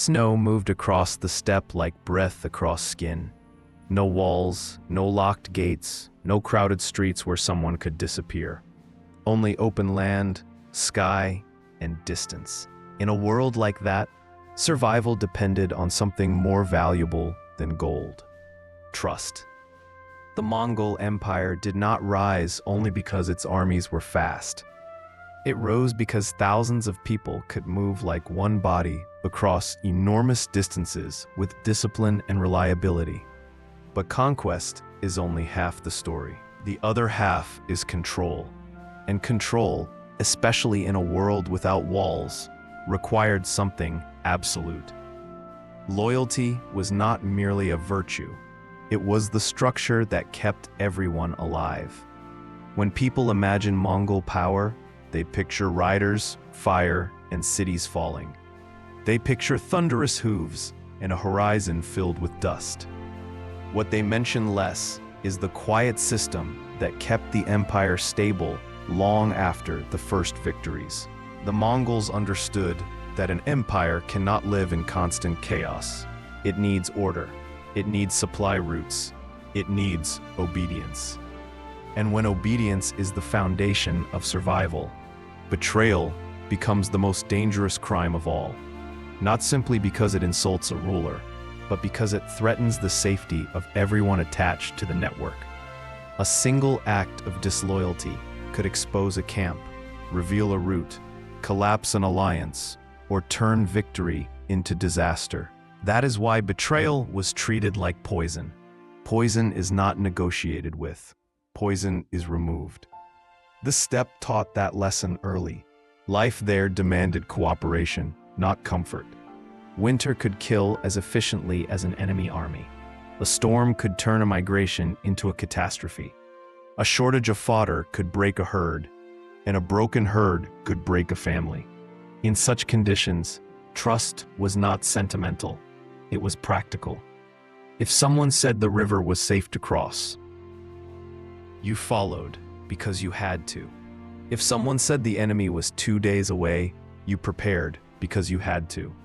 Snow moved across the steppe like breath across skin. No walls, no locked gates, no crowded streets where someone could disappear. Only open land, sky, and distance. In a world like that, survival depended on something more valuable than gold: trust. The Mongol Empire did not rise only because its armies were fast. It rose because thousands of people could move like one body across enormous distances with discipline and reliability. But conquest is only half the story. The other half is control. And control, especially in a world without walls, required something absolute. Loyalty was not merely a virtue. It was the structure that kept everyone alive. When people imagine Mongol power, they picture riders, fire, and cities falling. They picture thunderous hooves and a horizon filled with dust. What they mention less is the quiet system that kept the empire stable long after the first victories. The Mongols understood that an empire cannot live in constant chaos. It needs order. It needs supply routes. It needs obedience. And when obedience is the foundation of survival, betrayal becomes the most dangerous crime of all. Not simply because it insults a ruler, but because it threatens the safety of everyone attached to the network. A single act of disloyalty could expose a camp, reveal a route, collapse an alliance, or turn victory into disaster. That is why betrayal was treated like poison. Poison is not negotiated with. Poison is removed. The steppe taught that lesson early. Life there demanded cooperation, not comfort. Winter could kill as efficiently as an enemy army. A storm could turn a migration into a catastrophe. A shortage of fodder could break a herd, and a broken herd could break a family. In such conditions, trust was not sentimental. It was practical. If someone said the river was safe to cross, you followed because you had to. If someone said the enemy was 2 days away, you prepared because you had to.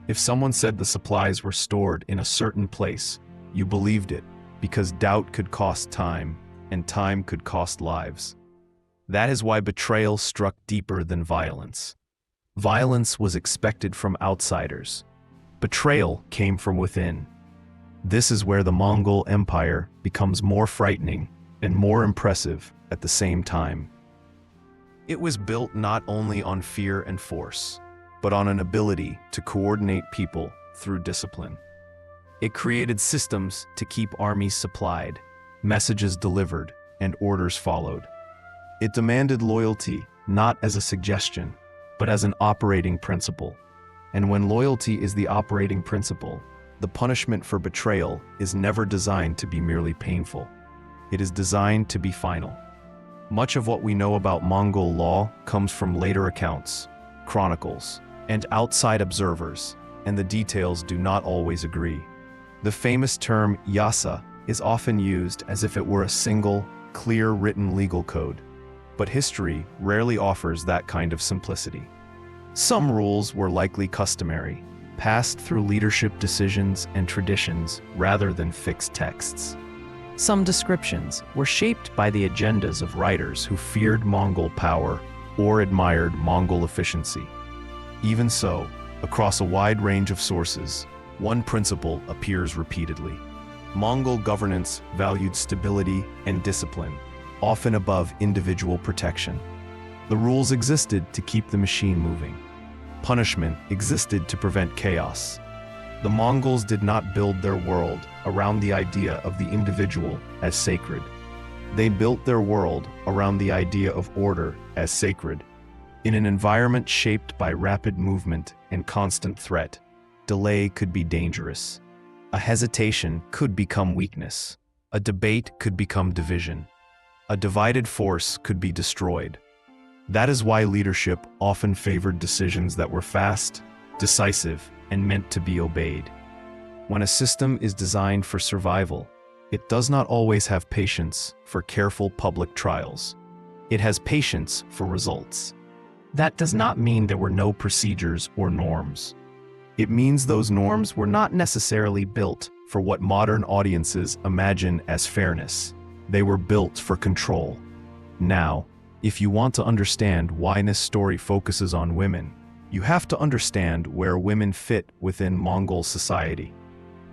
If someone said the supplies were stored in a certain place, you believed it because doubt could cost time, and time could cost lives. That is why betrayal struck deeper than violence. Violence was expected from outsiders. Betrayal came from within. This is where the Mongol Empire becomes more frightening and more impressive at the same time. It was built not only on fear and force, but on an ability to coordinate people through discipline. It created systems to keep armies supplied, messages delivered, and orders followed. It demanded loyalty not as a suggestion, but as an operating principle. And when loyalty is the operating principle, the punishment for betrayal is never designed to be merely painful. It is designed to be final. Much of what we know about Mongol law comes from later accounts, chronicles, and outside observers, and the details do not always agree. The famous term yasa is often used as if it were a single, clear written legal code, but history rarely offers that kind of simplicity. Some rules were likely customary, passed through leadership decisions and traditions rather than fixed texts. Some descriptions were shaped by the agendas of writers who feared Mongol power or admired Mongol efficiency. Even so, across a wide range of sources, one principle appears repeatedly. Mongol governance valued stability and discipline, often above individual protection. The rules existed to keep the machine moving. Punishment existed to prevent chaos. The Mongols did not build their world around the idea of the individual as sacred. They built their world around the idea of order as sacred. In an environment shaped by rapid movement and constant threat, delay could be dangerous. A hesitation could become weakness. A debate could become division. A divided force could be destroyed. That is why leadership often favored decisions that were fast, decisive, and meant to be obeyed. When a system is designed for survival, it does not always have patience for careful public trials. It has patience for results. That does not mean there were no procedures or norms. It means those norms were not necessarily built for what modern audiences imagine as fairness. They were built for control. Now, if you want to understand why this story focuses on women, you have to understand where women fit within Mongol society.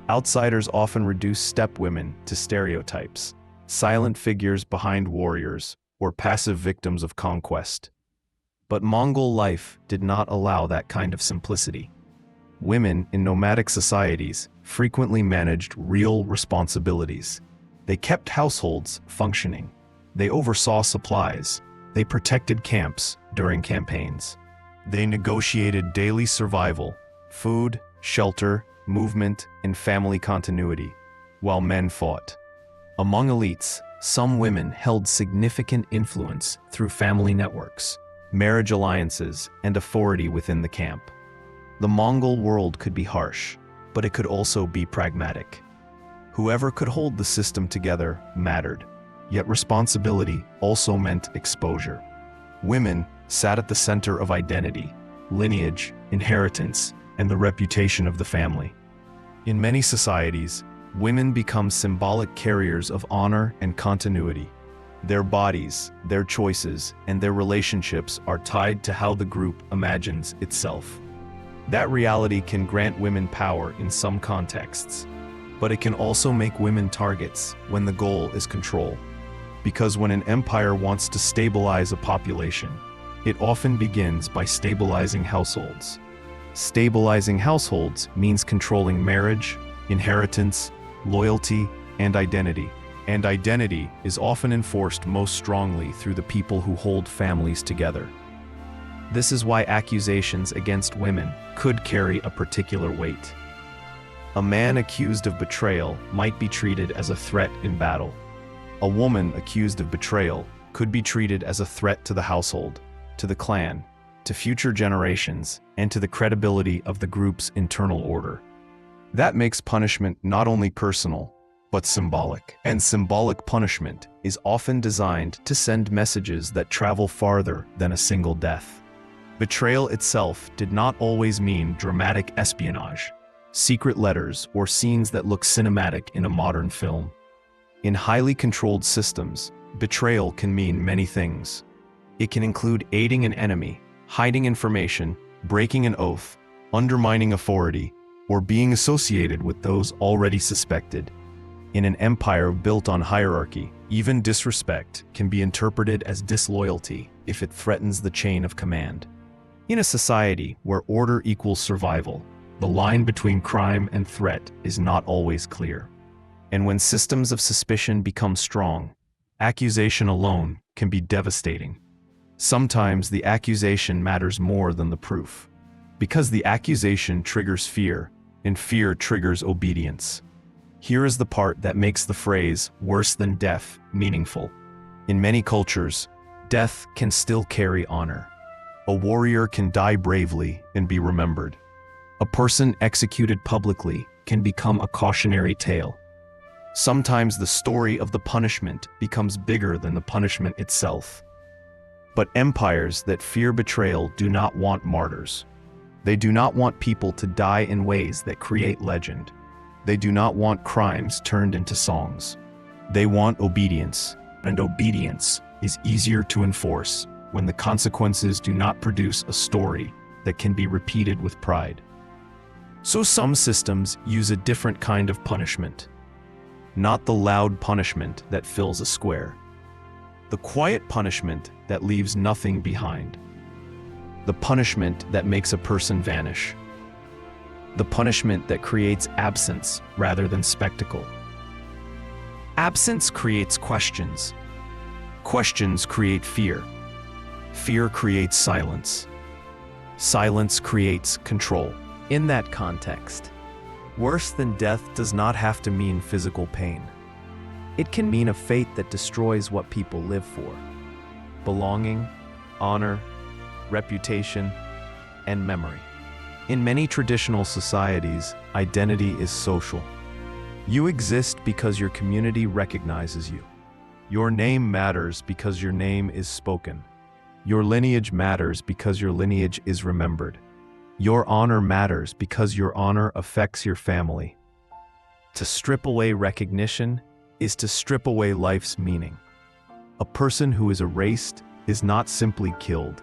Outsiders often reduce steppe women to stereotypes, silent figures behind warriors, or passive victims of conquest. But Mongol life did not allow that kind of simplicity. Women in nomadic societies frequently managed real responsibilities. They kept households functioning. They oversaw supplies. They protected camps during campaigns. They negotiated daily survival, food, shelter, movement, and family continuity, while men fought. Among elites, some women held significant influence through family networks, marriage alliances, and authority within the camp. The Mongol world could be harsh, but it could also be pragmatic. Whoever could hold the system together mattered, yet responsibility also meant exposure. Women sat at the center of identity, lineage, inheritance, and the reputation of the family. In many societies, women become symbolic carriers of honor and continuity. Their bodies, their choices, and their relationships are tied to how the group imagines itself. That reality can grant women power in some contexts, but it can also make women targets when the goal is control. Because when an empire wants to stabilize a population, it often begins by stabilizing households. Stabilizing households means controlling marriage, inheritance, loyalty, and identity. And identity is often enforced most strongly through the people who hold families together. This is why accusations against women could carry a particular weight. A man accused of betrayal might be treated as a threat in battle. A woman accused of betrayal could be treated as a threat to the household, to the clan, to future generations, and to the credibility of the group's internal order. That makes punishment not only personal, but symbolic. And symbolic punishment is often designed to send messages that travel farther than a single death. Betrayal itself did not always mean dramatic espionage, secret letters, or scenes that look cinematic in a modern film. In highly controlled systems, betrayal can mean many things. It can include aiding an enemy, hiding information, breaking an oath, undermining authority, or being associated with those already suspected. In an empire built on hierarchy, even disrespect can be interpreted as disloyalty if it threatens the chain of command. In a society where order equals survival, the line between crime and threat is not always clear. And when systems of suspicion become strong, accusation alone can be devastating. Sometimes the accusation matters more than the proof, because the accusation triggers fear, and fear triggers obedience. Here is the part that makes the phrase "worse than death" meaningful. In many cultures, death can still carry honor. A warrior can die bravely and be remembered. A person executed publicly can become a cautionary tale. Sometimes the story of the punishment becomes bigger than the punishment itself. But empires that fear betrayal do not want martyrs. They do not want people to die in ways that create legend. They do not want crimes turned into songs. They want obedience, and obedience is easier to enforce when the consequences do not produce a story that can be repeated with pride. So some systems use a different kind of punishment. Not the loud punishment that fills a square. The quiet punishment that leaves nothing behind. The punishment that makes a person vanish. The punishment that creates absence rather than spectacle. Absence creates questions. Questions create fear. Fear creates silence. Silence creates control. In that context, worse than death does not have to mean physical pain. It can mean a fate that destroys what people live for. Belonging, honor, reputation, and memory. In many traditional societies, identity is social. You exist because your community recognizes you. Your name matters because your name is spoken. Your lineage matters because your lineage is remembered. Your honor matters because your honor affects your family. To strip away recognition is to strip away life's meaning. A person who is erased is not simply killed.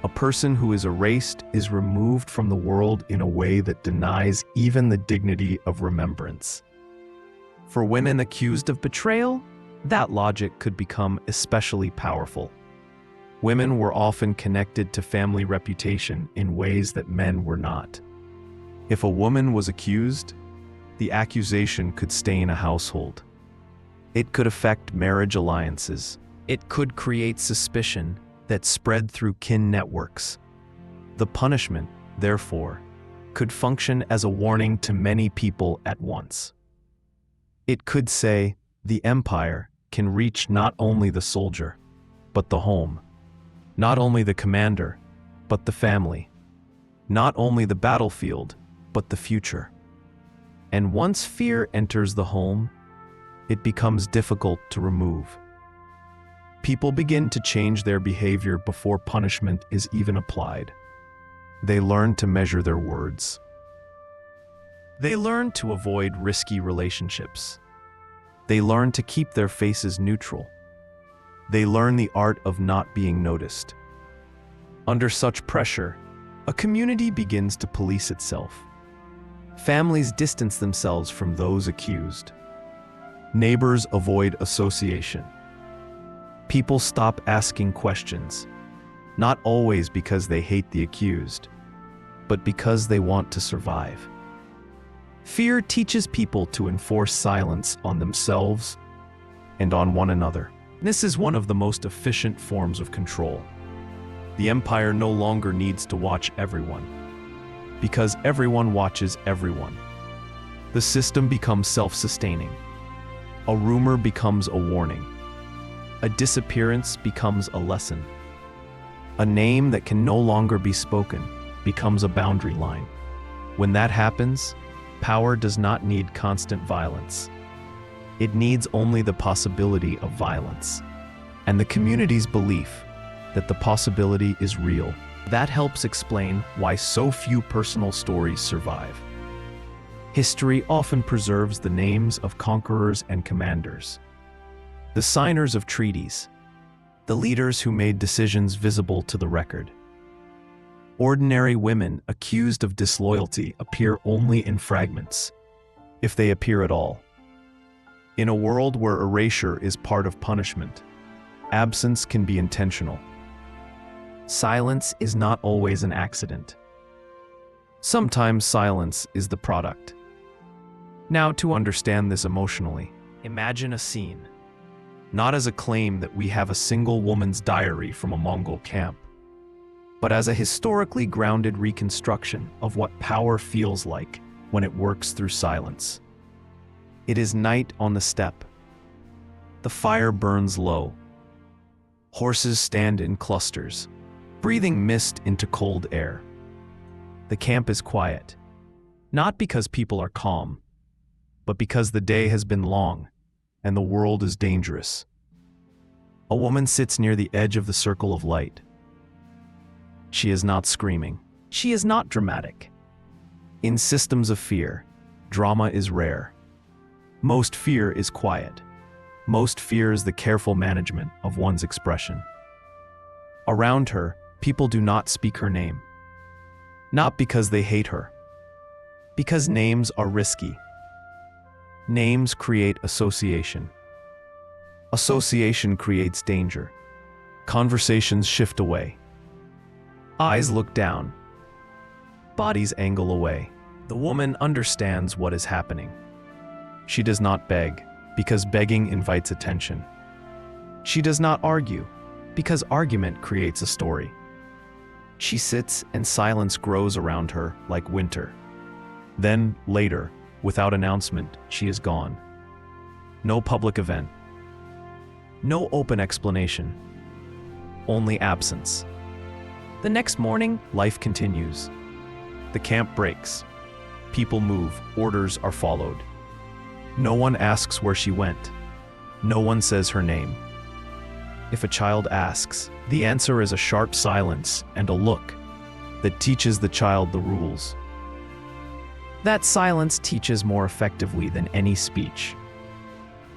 A person who is erased is removed from the world in a way that denies even the dignity of remembrance. For women accused of betrayal, that logic could become especially powerful. Women were often connected to family reputation in ways that men were not. If a woman was accused, the accusation could stain a household. It could affect marriage alliances. It could create suspicion that spread through kin networks. The punishment, therefore, could function as a warning to many people at once. It could say, the empire can reach not only the soldier, but the home. Not only the commander, but the family. Not only the battlefield, but the future. And once fear enters the home, it becomes difficult to remove. People begin to change their behavior before punishment is even applied. They learn to measure their words. They learn to avoid risky relationships. They learn to keep their faces neutral. They learn the art of not being noticed. Under such pressure, a community begins to police itself. Families distance themselves from those accused. Neighbors avoid association. People stop asking questions, not always because they hate the accused, but because they want to survive. Fear teaches people to enforce silence on themselves and on one another. This is one of the most efficient forms of control. The empire no longer needs to watch everyone, because everyone watches everyone. The system becomes self-sustaining. A rumor becomes a warning. A disappearance becomes a lesson. A name that can no longer be spoken becomes a boundary line. When that happens, power does not need constant violence. It needs only the possibility of violence, and the community's belief that the possibility is real. That helps explain why so few personal stories survive. History often preserves the names of conquerors and commanders, the signers of treaties, the leaders who made decisions visible to the record. Ordinary women accused of disloyalty appear only in fragments, if they appear at all. In a world where erasure is part of punishment, absence can be intentional. Silence is not always an accident. Sometimes silence is the product. Now, to understand this emotionally, imagine a scene, not as a claim that we have a single woman's diary from a Mongol camp, but as a historically grounded reconstruction of what power feels like when it works through silence. It is night on the steppe. The fire burns low. Horses stand in clusters, breathing mist into cold air. The camp is quiet, not because people are calm, but because the day has been long and the world is dangerous. A woman sits near the edge of the circle of light. She is not screaming. She is not dramatic. In systems of fear, drama is rare. Most fear is quiet. Most fear is the careful management of one's expression. Around her, people do not speak her name. Not because they hate her. Because names are risky. Names create association. Association creates danger. Conversations shift away. Eyes look down. Bodies angle away. The woman understands what is happening. She does not beg, because begging invites attention. She does not argue, because argument creates a story. She sits and silence grows around her like winter. Then, later, without announcement, she is gone. No public event. No open explanation. Only absence. The next morning, life continues. The camp breaks. People move, orders are followed. No one asks where she went. No one says her name. If a child asks, the answer is a sharp silence and a look. that teaches the child the rules. That silence teaches more effectively than any speech.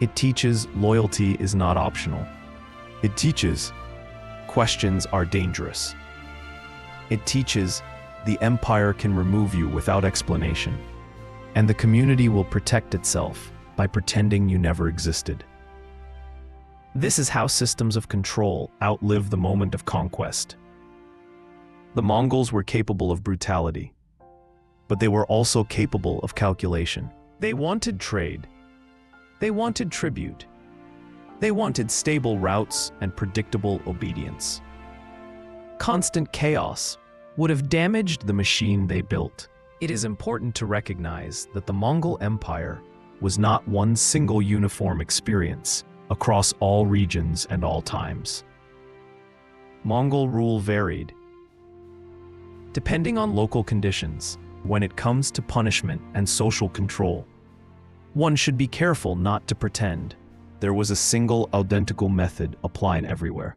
It teaches loyalty is not optional. It teaches questions are dangerous. It teaches the empire can remove you without explanation, and the community will protect itself by pretending you never existed. This is how systems of control outlive the moment of conquest. The Mongols were capable of brutality, but they were also capable of calculation. They wanted trade. They wanted tribute. They wanted stable routes and predictable obedience. Constant chaos would have damaged the machine they built. It is important to recognize that the Mongol Empire was not one single uniform experience across all regions and all times. Mongol rule varied, depending on local conditions. When it comes to punishment and social control, one should be careful not to pretend there was a single identical method applied everywhere.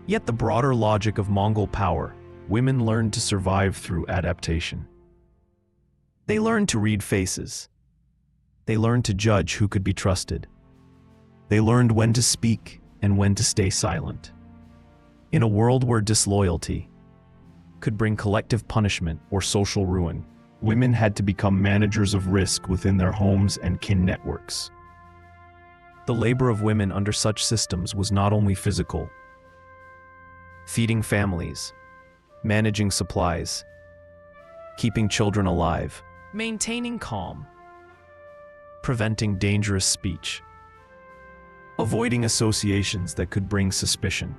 Yet the broader logic of Mongol power, women learned to survive through adaptation. They learned to read faces. They learned to judge who could be trusted. They learned when to speak and when to stay silent. In a world where disloyalty could bring collective punishment or social ruin, women had to become managers of risk within their homes and kin networks. The labor of women under such systems was not only physical. Feeding families, managing supplies, keeping children alive, maintaining calm, preventing dangerous speech, avoiding associations that could bring suspicion.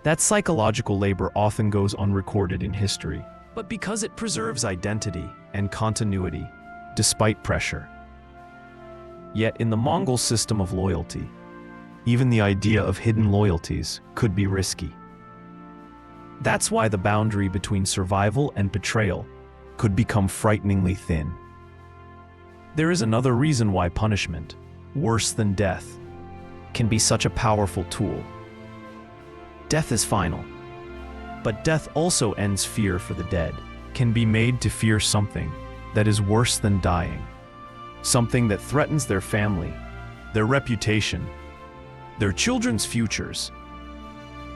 That psychological labor often goes unrecorded in history, but because it preserves identity and continuity despite pressure. Yet in the Mongol system of loyalty, even the idea of hidden loyalties could be risky. That's why the boundary between survival and betrayal could become frighteningly thin. There is another reason why punishment, worse than death, can be such a powerful tool. Death is final, but death also ends fear for the dead, can be made to fear something that is worse than dying, something that threatens their family, their reputation, their children's futures,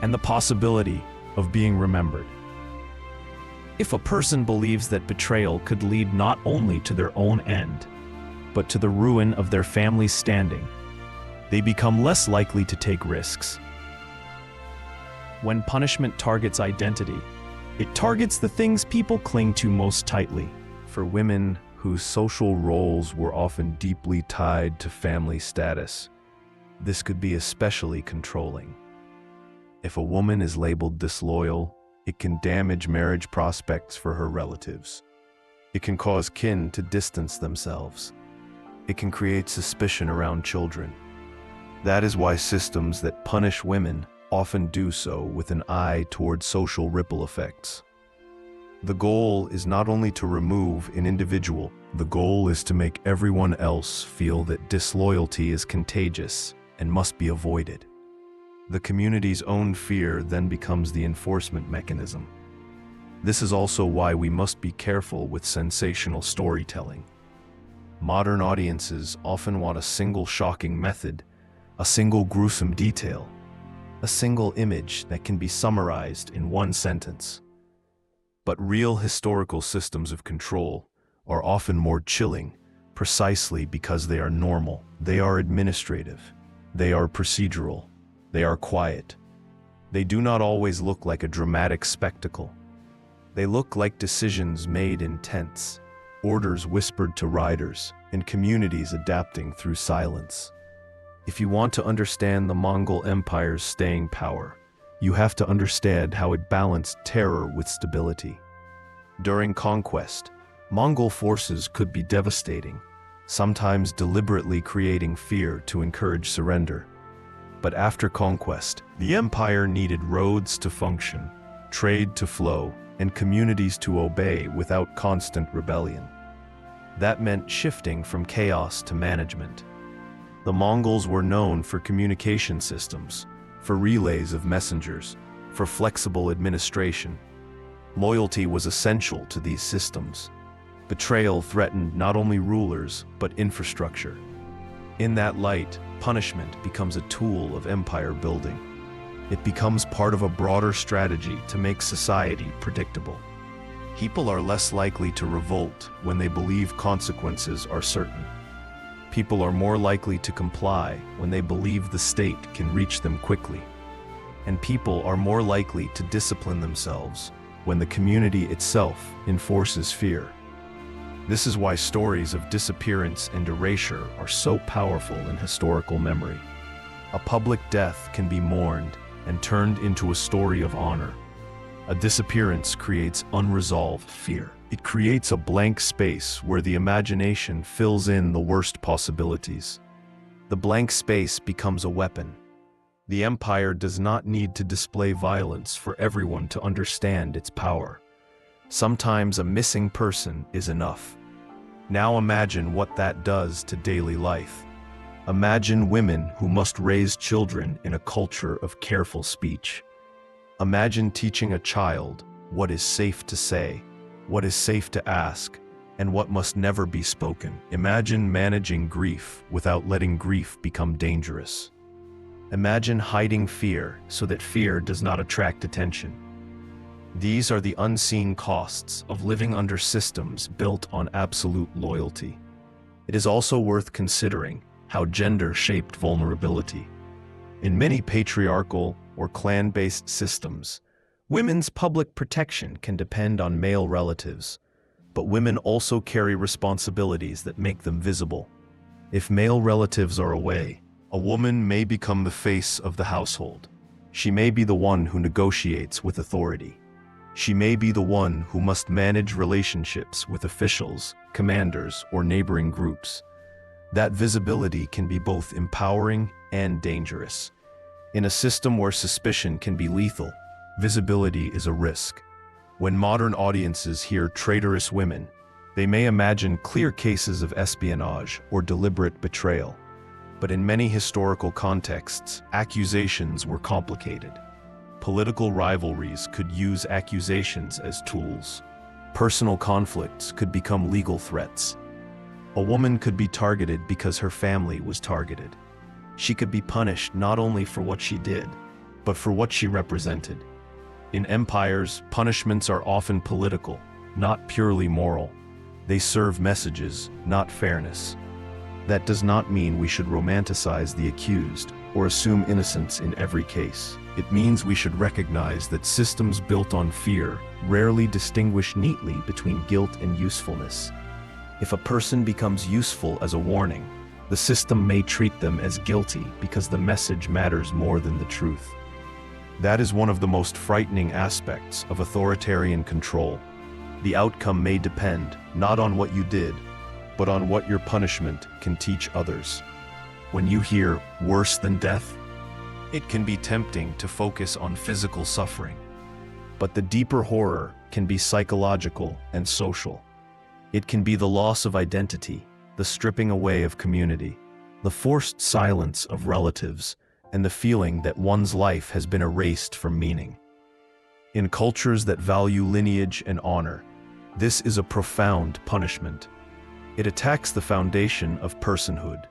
and the possibility of being remembered. If a person believes that betrayal could lead not only to their own end, but to the ruin of their family's standing, they become less likely to take risks. When punishment targets identity, it targets the things people cling to most tightly. For women whose social roles were often deeply tied to family status, this could be especially controlling. If a woman is labeled disloyal, it can damage marriage prospects for her relatives. It can cause kin to distance themselves. It can create suspicion around children. That is why systems that punish women often do so with an eye toward social ripple effects. The goal is not only to remove an individual, the goal is to make everyone else feel that disloyalty is contagious and must be avoided. The community's own fear then becomes the enforcement mechanism. This is also why we must be careful with sensational storytelling. Modern audiences often want a single shocking method, a single gruesome detail, a single image that can be summarized in one sentence. But real historical systems of control are often more chilling, precisely because they are normal. They are administrative. They are procedural. They are quiet. They do not always look like a dramatic spectacle. They look like decisions made in tents, orders whispered to riders, and communities adapting through silence. If you want to understand the Mongol Empire's staying power, you have to understand how it balanced terror with stability. During conquest, Mongol forces could be devastating, sometimes deliberately creating fear to encourage surrender. But after conquest, the empire needed roads to function, trade to flow, and communities to obey without constant rebellion. That meant shifting from chaos to management. The Mongols were known for communication systems, for relays of messengers, for flexible administration. Loyalty was essential to these systems. Betrayal threatened not only rulers, but infrastructure. In that light, punishment becomes a tool of empire building. It becomes part of a broader strategy to make society predictable. People are less likely to revolt when they believe consequences are certain. People are more likely to comply when they believe the state can reach them quickly. And people are more likely to discipline themselves when the community itself enforces fear. This is why stories of disappearance and erasure are so powerful in historical memory. A public death can be mourned and turned into a story of honor. A disappearance creates unresolved fear. It creates a blank space where the imagination fills in the worst possibilities. The blank space becomes a weapon. The empire does not need to display violence for everyone to understand its power. Sometimes a missing person is enough. Now imagine what that does to daily life. Imagine women who must raise children in a culture of careful speech. Imagine teaching a child what is safe to say, what is safe to ask, and what must never be spoken. Imagine managing grief without letting grief become dangerous. Imagine hiding fear so that fear does not attract attention. These are the unseen costs of living under systems built on absolute loyalty. It is also worth considering how gender shaped vulnerability. In many patriarchal or clan-based systems, women's public protection can depend on male relatives, but women also carry responsibilities that make them visible. If male relatives are away, a woman may become the face of the household. She may be the one who negotiates with authority. She may be the one who must manage relationships with officials, commanders, or neighboring groups. That visibility can be both empowering and dangerous. In a system where suspicion can be lethal, visibility is a risk. When modern audiences hear traitorous women, they may imagine clear cases of espionage or deliberate betrayal. But in many historical contexts, accusations were complicated. Political rivalries could use accusations as tools. Personal conflicts could become legal threats. A woman could be targeted because her family was targeted. She could be punished not only for what she did, but for what she represented. In empires, punishments are often political, not purely moral. They serve messages, not fairness. That does not mean we should romanticize the accused or assume innocence in every case. It means we should recognize that systems built on fear rarely distinguish neatly between guilt and usefulness. If a person becomes useful as a warning, the system may treat them as guilty because the message matters more than the truth. That is one of the most frightening aspects of authoritarian control. The outcome may depend not on what you did, but on what your punishment can teach others. When you hear worse than death, it can be tempting to focus on physical suffering. But the deeper horror can be psychological and social. It can be the loss of identity, the stripping away of community, the forced silence of relatives, and the feeling that one's life has been erased from meaning. In cultures that value lineage and honor, this is a profound punishment. It attacks the foundation of personhood.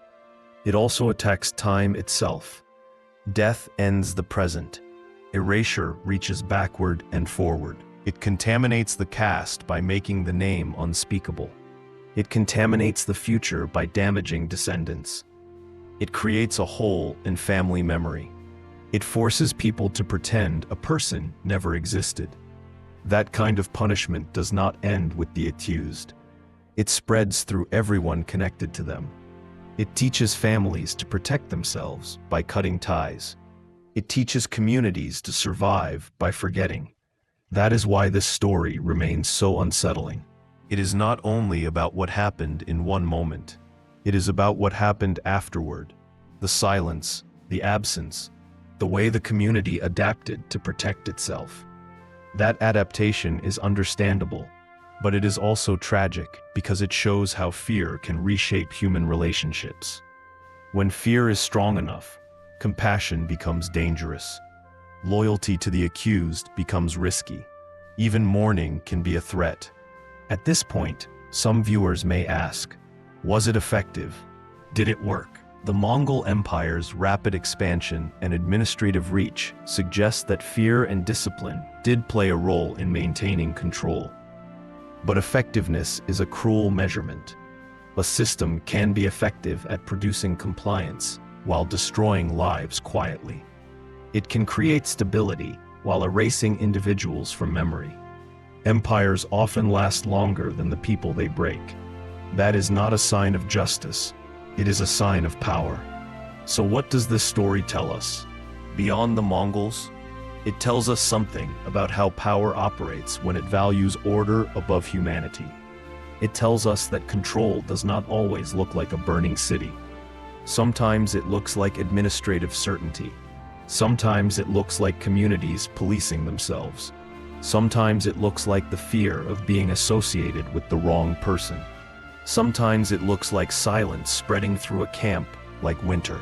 It also attacks time itself. Death ends the present. Erasure reaches backward and forward. It contaminates the past by making the name unspeakable. It contaminates the future by damaging descendants. It creates a hole in family memory. It forces people to pretend a person never existed. That kind of punishment does not end with the accused. It spreads through everyone connected to them. It teaches families to protect themselves by cutting ties. It teaches communities to survive by forgetting. That is why this story remains so unsettling. It is not only about what happened in one moment. It is about what happened afterward. The silence, the absence, the way the community adapted to protect itself. That adaptation is understandable, but it is also tragic because it shows how fear can reshape human relationships. When fear is strong enough, compassion becomes dangerous. Loyalty to the accused becomes risky. Even mourning can be a threat. At this point, some viewers may ask, was it effective? Did it work? The Mongol Empire's rapid expansion and administrative reach suggest that fear and discipline did play a role in maintaining control. But effectiveness is a cruel measurement. A system can be effective at producing compliance while destroying lives quietly. It can create stability while erasing individuals from memory. Empires often last longer than the people they break. That is not a sign of justice. It is a sign of power. So what does this story tell us? Beyond the Mongols, it tells us something about how power operates when it values order above humanity. It tells us that control does not always look like a burning city. Sometimes it looks like administrative certainty. Sometimes it looks like communities policing themselves. Sometimes it looks like the fear of being associated with the wrong person. Sometimes it looks like silence spreading through a camp like winter.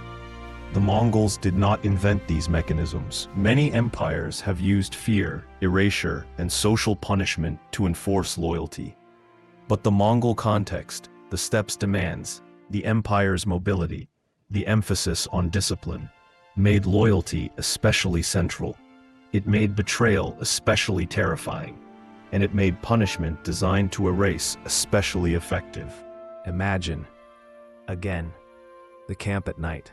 The Mongols did not invent these mechanisms. Many empires have used fear, erasure, and social punishment to enforce loyalty. But the Mongol context, the steppes demands, the empire's mobility, the emphasis on discipline, made loyalty especially central. It made betrayal especially terrifying, and it made punishment designed to erase especially effective. Imagine, again, the camp at night.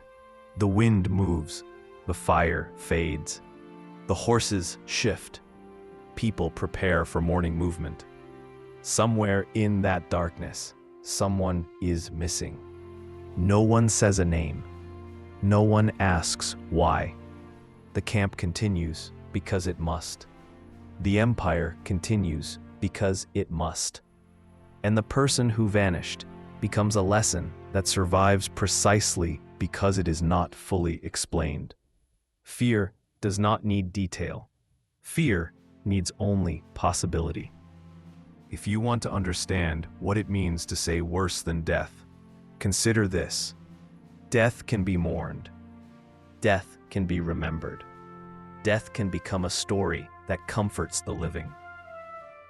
The wind moves, the fire fades, the horses shift, people prepare for morning movement. Somewhere in that darkness, someone is missing. No one says a name. No one asks why. The camp continues because it must. The empire continues because it must. And the person who vanished becomes a lesson that survives precisely because it is not fully explained. Fear does not need detail. Fear needs only possibility. If you want to understand what it means to say worse than death, consider this. Death can be mourned. Death can be remembered. Death can become a story that comforts the living.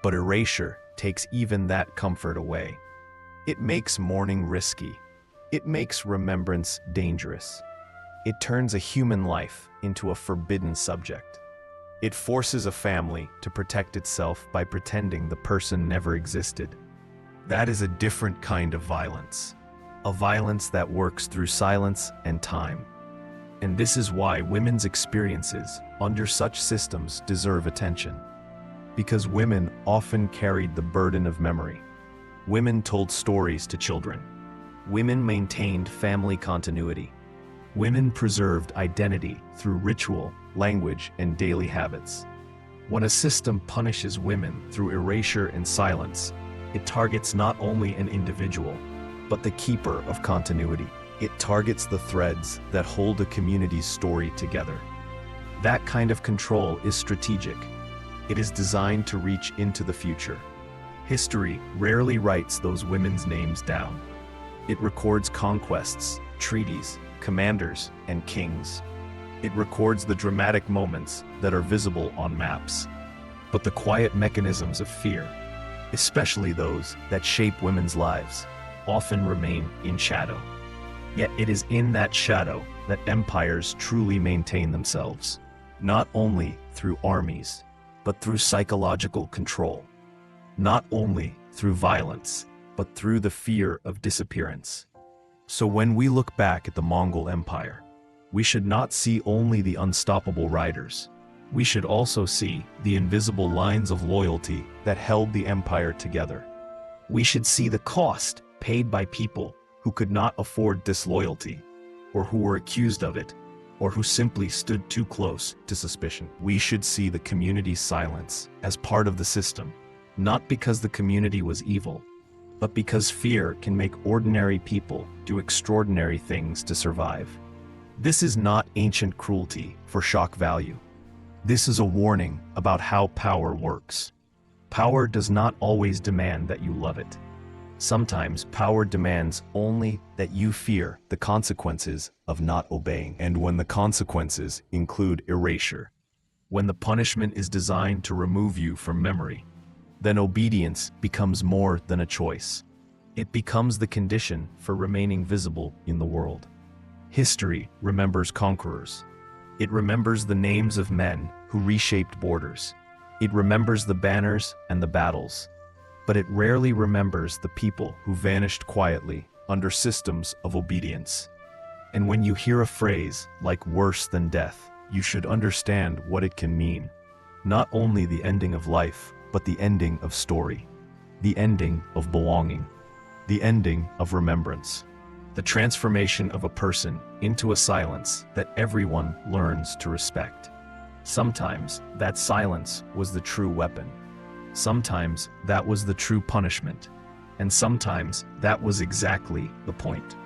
But erasure takes even that comfort away. It makes mourning risky. It makes remembrance dangerous. It turns a human life into a forbidden subject. It forces a family to protect itself by pretending the person never existed. That is a different kind of violence. A violence that works through silence and time. And this is why women's experiences under such systems deserve attention. Because women often carried the burden of memory. Women told stories to children. Women maintained family continuity. Women preserved identity through ritual, language, and daily habits. When a system punishes women through erasure and silence, it targets not only an individual, but the keeper of continuity. It targets the threads that hold a community's story together. That kind of control is strategic. It is designed to reach into the future. History rarely writes those women's names down. It records conquests, treaties, commanders, and kings. It records the dramatic moments that are visible on maps. But the quiet mechanisms of fear, especially those that shape women's lives, often remain in shadow. Yet it is in that shadow that empires truly maintain themselves, not only through armies, but through psychological control. Not only through violence, but through the fear of disappearance. So when we look back at the Mongol Empire, we should not see only the unstoppable riders. We should also see the invisible lines of loyalty that held the empire together. We should see the cost paid by people who could not afford disloyalty, or who were accused of it, or who simply stood too close to suspicion. We should see the community's silence as part of the system, not because the community was evil, but because fear can make ordinary people do extraordinary things to survive. This is not ancient cruelty for shock value. This is a warning about how power works. Power does not always demand that you love it. Sometimes power demands only that you fear the consequences of not obeying. And when the consequences include erasure, when the punishment is designed to remove you from memory, then obedience becomes more than a choice. It becomes the condition for remaining visible in the world. History remembers conquerors. It remembers the names of men who reshaped borders. It remembers the banners and the battles. But it rarely remembers the people who vanished quietly under systems of obedience. And when you hear a phrase like worse than death, you should understand what it can mean. Not only the ending of life, but the ending of story. The ending of belonging. The ending of remembrance. The transformation of a person into a silence that everyone learns to respect. Sometimes that silence was the true weapon. Sometimes that was the true punishment. And sometimes that was exactly the point.